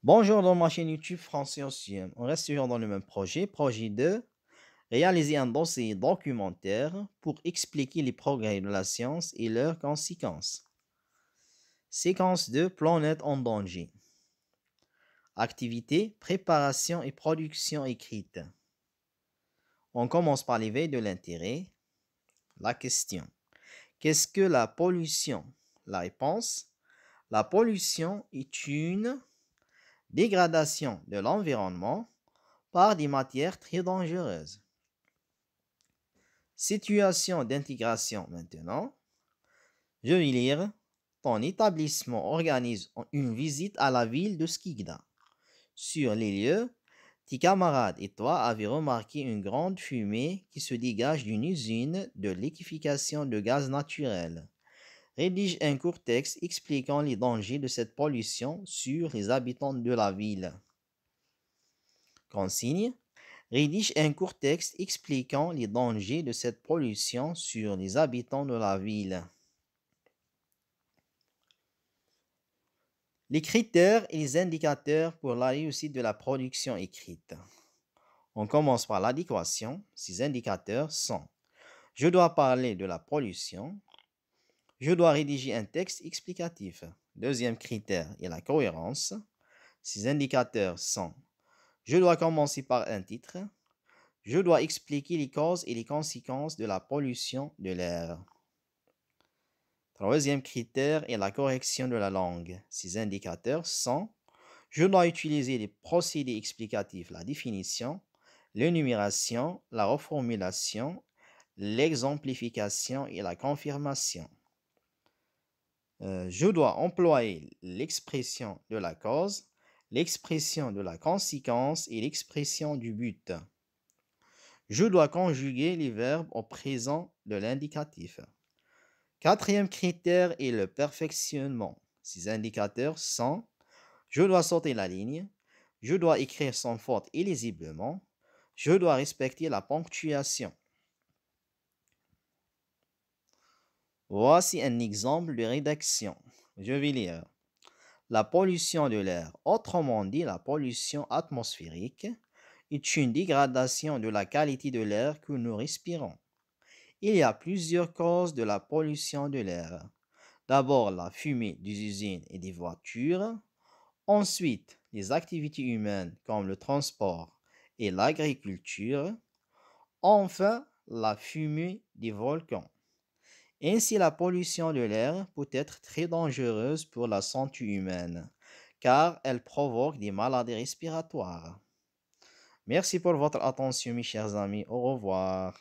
Bonjour dans ma chaîne YouTube Français Ancien. On reste toujours dans le même projet. Projet 2. Réaliser un dossier documentaire pour expliquer les progrès de la science et leurs conséquences. Séquence 2. Planète en danger. Activité, préparation et production écrite. On commence par l'éveil de l'intérêt. La question. Qu'est-ce que la pollution? La réponse. La pollution est une dégradation de l'environnement par des matières très dangereuses. Situation d'intégration maintenant. Je vais lire. Ton établissement organise une visite à la ville de Skikda. Sur les lieux, tes camarades et toi avez remarqué une grande fumée qui se dégage d'une usine de liquéfaction de gaz naturel. Rédige un court texte expliquant les dangers de cette pollution sur les habitants de la ville. Consigne. Rédige un court texte expliquant les dangers de cette pollution sur les habitants de la ville. Les critères et les indicateurs pour la réussite de la production écrite. On commence par l'adéquation. Ces indicateurs sont: je dois parler de la pollution. Je dois rédiger un texte explicatif. Deuxième critère est la cohérence. Ces indicateurs sont: je dois commencer par un titre. Je dois expliquer les causes et les conséquences de la pollution de l'air. Troisième critère est la correction de la langue. Ces indicateurs sont: je dois utiliser les procédés explicatifs, la définition, l'énumération, la reformulation, l'exemplification et la confirmation. Je dois employer l'expression de la cause, l'expression de la conséquence et l'expression du but. Je dois conjuguer les verbes au présent de l'indicatif. Quatrième critère est le perfectionnement. Ces indicateurs sont: je dois sortir la ligne, je dois écrire sans faute et lisiblement, je dois respecter la ponctuation. Voici un exemple de rédaction. Je vais lire. La pollution de l'air, autrement dit la pollution atmosphérique, est une dégradation de la qualité de l'air que nous respirons. Il y a plusieurs causes de la pollution de l'air. D'abord, la fumée des usines et des voitures. Ensuite, les activités humaines comme le transport et l'agriculture. Enfin, la fumée des volcans. Ainsi, la pollution de l'air peut être très dangereuse pour la santé humaine, car elle provoque des maladies respiratoires. Merci pour votre attention, mes chers amis. Au revoir.